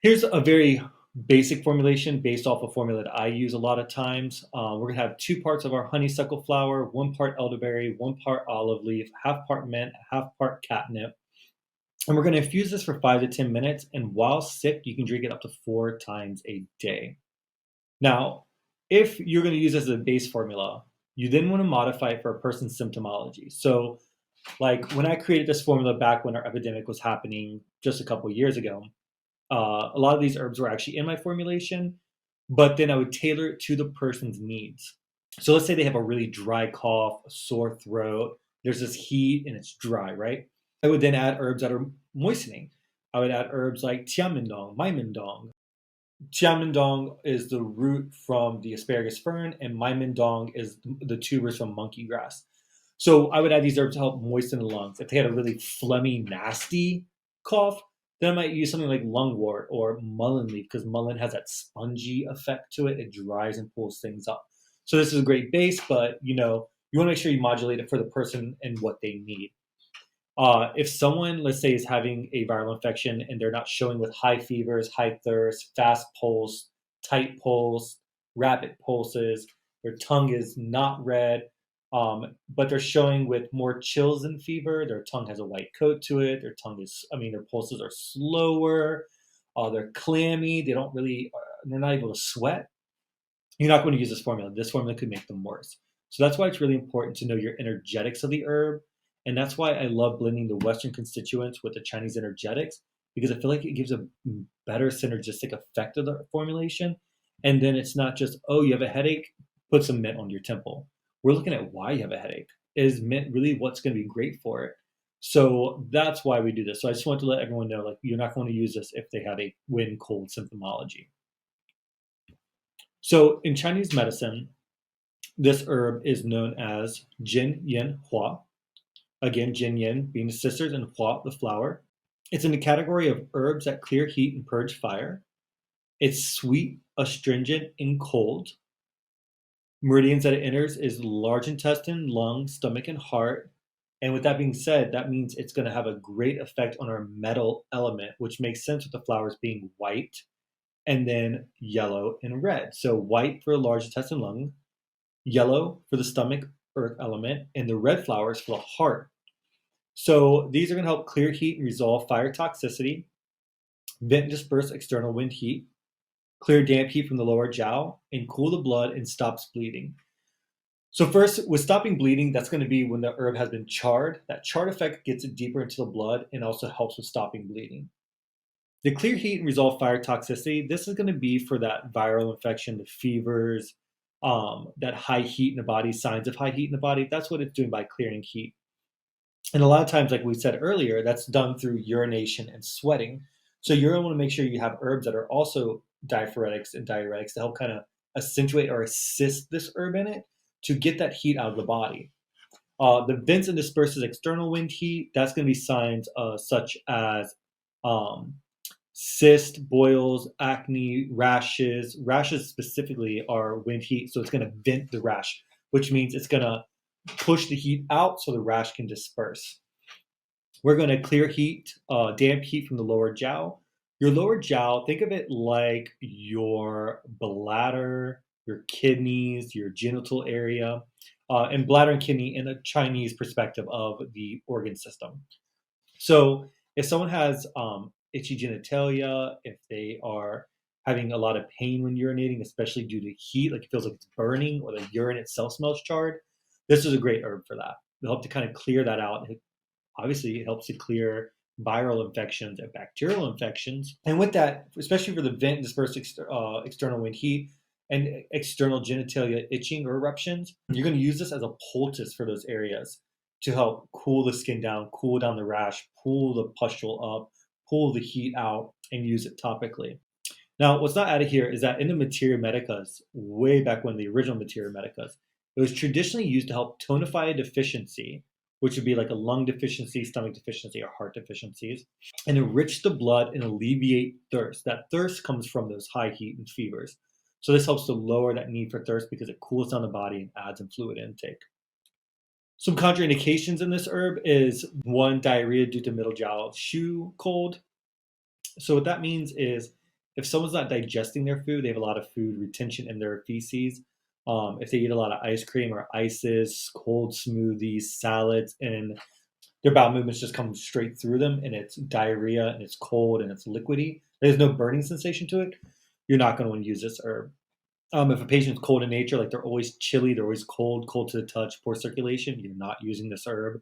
Here's a very basic formulation based off a formula that I use a lot of times. We're gonna have 2 parts of our honeysuckle flower, 1 part elderberry, 1 part olive leaf, half part mint, half part catnip. And we're gonna infuse this for 5 to 10 minutes. And while sick, you can drink it up to 4 times a day. Now, if you're gonna use this as a base formula, you then wanna modify it for a person's symptomology. So like when I created this formula back when our epidemic was happening just a couple of years ago, a lot of these herbs were actually in my formulation, but then I would tailor it to the person's needs. So let's say they have a really dry cough, a sore throat, there's this heat and it's dry, right? I would then add herbs that are moistening. I would add herbs like tiamendong, maimendong. Tiamendong is the root from the asparagus fern, and maimendong is the tubers from monkey grass. So I would add these herbs to help moisten the lungs. If they had a really phlegmy, nasty cough, then I might use something like lungwort or mullein leaf because mullein has that spongy effect to it. It dries and pulls things up. So this is a great base, but you want to make sure you modulate it for the person and what they need. If someone, let's say, is having a viral infection and they're not showing with high fevers, high thirst, fast pulse, tight pulse, rapid pulses, their tongue is not red, but they're showing with more chills than fever, their tongue has a white coat to it, their pulses are slower, they're clammy, they're not able to sweat. You're not going to use this formula. This formula could make them worse. So that's why it's really important to know your energetics of the herb. And that's why I love blending the Western constituents with the Chinese energetics, because I feel like it gives a better synergistic effect of the formulation. And then it's not just, oh, you have a headache, put some mint on your temple. We're looking at why you have a headache. Is mint really what's going to be great for it? So that's why we do this. So I just want to let everyone know, like, you're not going to use this if they have a wind cold symptomology. So in Chinese medicine, this herb is known as Jin Yin Hua. Again, Jin Yin being the sisters and Hua the flower. It's in the category of herbs that clear heat and purge fire. It's sweet, astringent, and cold. Meridians that it enters is large intestine, lung, stomach, and heart. And with that being said, that means it's going to have a great effect on our metal element, which makes sense with the flowers being white and then yellow and red. So white for large intestine, lung, yellow for the stomach, earth element, and the red flowers for the heart. So these are going to help clear heat and resolve fire toxicity, vent and disperse external wind heat, clear damp heat from the lower jiao, and cool the blood and stops bleeding. So first, with stopping bleeding, that's going to be when the herb has been charred. That charred effect gets it deeper into the blood and also helps with stopping bleeding. The clear heat and resolve fire toxicity, this is going to be for that viral infection, the fevers, that high heat in the body, signs of high heat in the body. That's what it's doing by clearing heat. And a lot of times, like we said earlier, that's done through urination and sweating. So you're going to want to make sure you have herbs that are also diaphoretics and diuretics to help kind of accentuate or assist this herb in it to get that heat out of the body. The vents and disperses external wind heat. That's going to be signs such as cyst, boils, acne, rashes. Rashes specifically are wind heat, so it's going to vent the rash, which means it's going to push the heat out so the rash can disperse. We're going to clear heat, damp heat from the lower jiao. Your lower jiao, think of it like your bladder, your kidneys, your genital area, and bladder and kidney in a Chinese perspective of the organ system. So if someone has itchy genitalia, if they are having a lot of pain when urinating, especially due to heat, like it feels like it's burning or the urine itself smells charred, this is a great herb for that. It'll help to kind of clear that out. Obviously, it helps to clear viral infections and bacterial infections. And with that, especially for the vent and dispersed external wind heat and external genitalia itching or eruptions, you're going to use this as a poultice for those areas to help cool the skin down, cool down the rash, pull the pustule up, pull the heat out, and use it topically. Now, what's not added here is that in the Materia Medicas, way back when the original Materia Medicas, it was traditionally used to help tonify a deficiency, which would be like a lung deficiency, stomach deficiency, or heart deficiencies, and enrich the blood and alleviate thirst. That thirst comes from those high heat and fevers. So this helps to lower that need for thirst because it cools down the body and adds in fluid intake. Some contraindications in this herb is one, diarrhea due to middle jiao shu cold. So what that means is If someone's not digesting their food, they have a lot of food retention in their feces. If they eat a lot of ice cream or ices, cold smoothies, salads, and their bowel movements just come straight through them, and it's diarrhea and it's cold and it's liquidy. There's no burning sensation to it. You're not going to want to use this herb. If a patient's cold in nature, like they're always chilly, they're always cold, cold to the touch, poor circulation, you're not using this herb.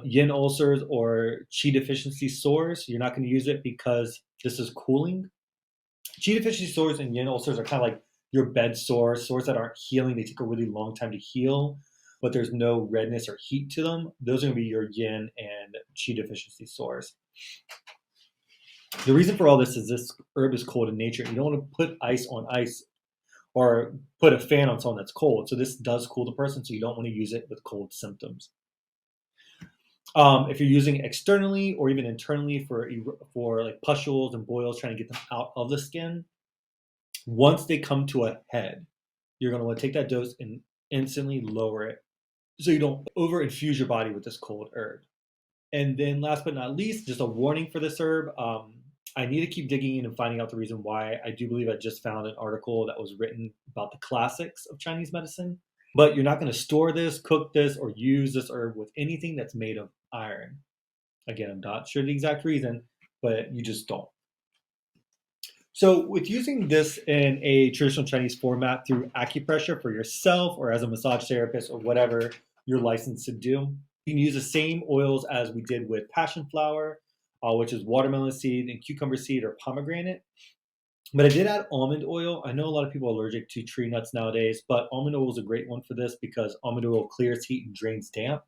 Yin ulcers or qi deficiency sores, you're not going to use it because this is cooling. Qi deficiency sores and yin ulcers are kind of like your bed sores, sores that aren't healing. They take a really long time to heal, but there's no redness or heat to them. Those are going to be your yin and qi deficiency sores. The reason for all this is this herb is cold in nature. You don't want to put ice on ice or put a fan on someone that's cold. So this does cool the person, so you don't want to use it with cold symptoms. If you're using it externally or even internally for like pustules and boils, trying to get them out of the skin, once they come to a head, you're going to want to take that dose and instantly lower it so you don't over infuse your body with this cold herb. And then last but not least, just a warning for this herb. I need to keep digging in and finding out the reason why. I do believe I just found an article that was written about the classics of Chinese medicine. But you're not going to store this, cook this, or use this herb with anything that's made of iron. Again, I'm not sure the exact reason, but you just don't. So with using this in a traditional Chinese format through acupressure for yourself or as a massage therapist or whatever you're licensed to do, you can use the same oils as we did with passion flower, which is watermelon seed and cucumber seed or pomegranate. But I did add almond oil. I know a lot of people are allergic to tree nuts nowadays, but almond oil is a great one for this because almond oil clears heat and drains damp,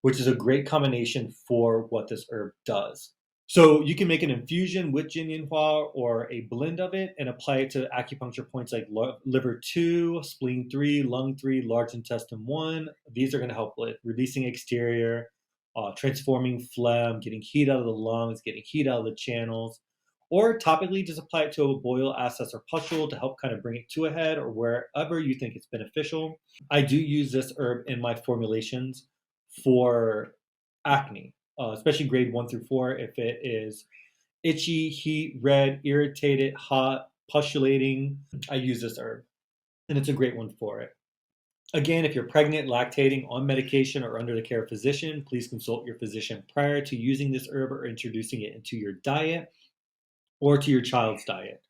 which is a great combination for what this herb does. So you can make an infusion with Jin Yin Hua or a blend of it and apply it to acupuncture points like liver 2, spleen 3, lung 3, large intestine 1. These are going to help with releasing exterior, transforming phlegm, getting heat out of the lungs, getting heat out of the channels. Or topically, just apply it to a boil, abscess, or pustule to help kind of bring it to a head or wherever you think it's beneficial. I do use this herb in my formulations for acne, especially grade 1 through 4. If it is itchy, heat, red, irritated, hot, pustulating, I use this herb, and it's a great one for it. Again, if you're pregnant, lactating, on medication, or under the care of a physician, please consult your physician prior to using this herb or introducing it into your diet or to your child's diet.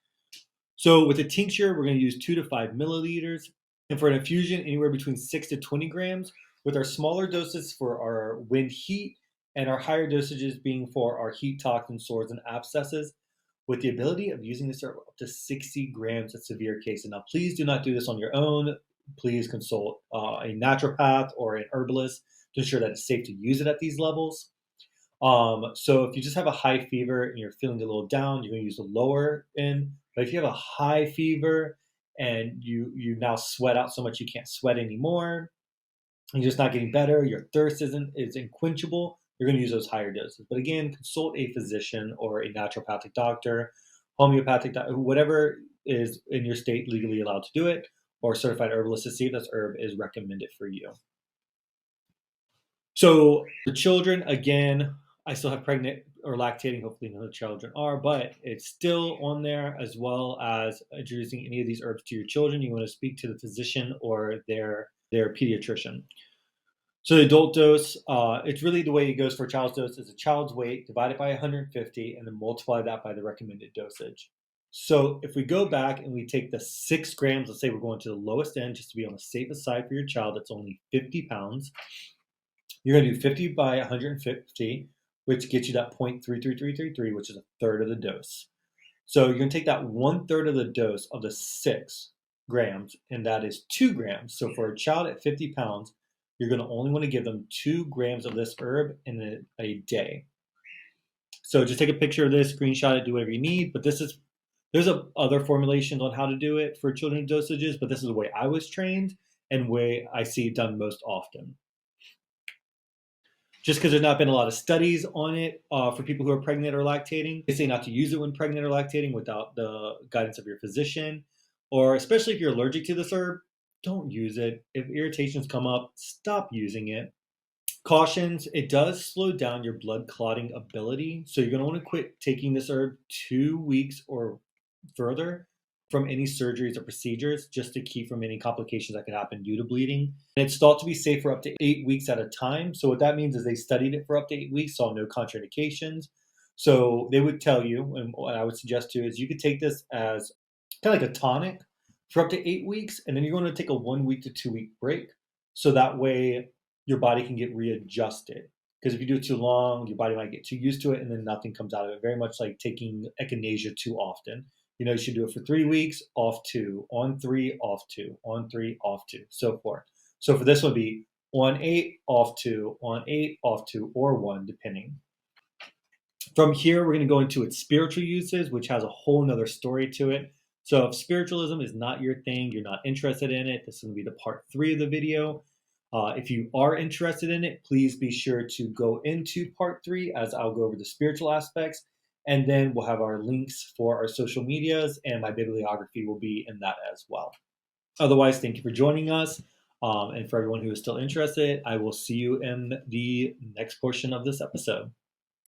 So with a tincture, we're going to use 2 to 5 milliliters. And for an infusion, anywhere between 6 to 20 grams, with our smaller doses for our wind heat and our higher dosages being for our heat toxin, sores, and abscesses, with the ability of using this herb up to 60 grams in severe cases. Now, please do not do this on your own. Please consult a naturopath or an herbalist to ensure that it's safe to use it at these levels. So if you just have a high fever and you're feeling a little down, you're going to use the lower end. But if you have a high fever and you now sweat out so much you can't sweat anymore, you're just not getting better, your thirst is unquenchable, you're going to use those higher doses. But again, consult a physician or a naturopathic doctor, homeopathic doctor, whatever is in your state legally allowed to do it, or certified herbalist to see if this herb is recommended for you. So the children, again, I still have pregnant or lactating, hopefully none of the children are, but it's still on there, as well as introducing any of these herbs to your children. You want to speak to the physician or their pediatrician. So the adult dose, it's really the way it goes for a child's dose is a child's weight divided by 150 and then multiply that by the recommended dosage. So if we go back and we take the 6 grams, let's say we're going to the lowest end just to be on the safest side for your child, that's only 50 pounds. You're going to do 50 by 150, which gets you that 0.33333, which is a third of the dose. So you're going to take that 1/3 of the dose of the 6 grams, and that is 2 grams. So for a child at 50 pounds, you're going to only want to give them 2 grams of this herb in a day. So just take a picture of this, screenshot it, do whatever you need. But there's other formulations on how to do it for children's dosages, but this is the way I was trained and way I see it done most often. Just because there's not been a lot of studies on it for people who are pregnant or lactating. They say not to use it when pregnant or lactating without the guidance of your physician, or especially if you're allergic to this herb, don't use it. If irritations come up, stop using it. Cautions, it does slow down your blood clotting ability, so you're going to want to quit taking this herb 2 weeks or further from any surgeries or procedures just to keep from any complications that could happen due to bleeding. And it's thought to be safe for up to 8 weeks at a time. So what that means is they studied it for up to 8 weeks, saw no contraindications. So they would tell you, and what I would suggest to you is you could take this as kind of like a tonic for up to 8 weeks, and then you're going to take a 1 week to 2 week break. So that way your body can get readjusted. Because if you do it too long, your body might get too used to it and then nothing comes out of it. Very much like taking echinacea too often. You should do it for 3 weeks, off two, on three, off two, on three, off two, so forth. So for this one, be on 8, off two, on 8, off two, or 1, depending. From here, we're going to go into its spiritual uses, which has a whole nother story to it. So if spiritualism is not your thing, you're not interested in it, this is going to be the part 3 of the video. If you are interested in it, please be sure to go into part 3 as I'll go over the spiritual aspects. And then we'll have our links for our social medias, and my bibliography will be in that as well. Otherwise, thank you for joining us. And for everyone who is still interested, I will see you in the next portion of this episode.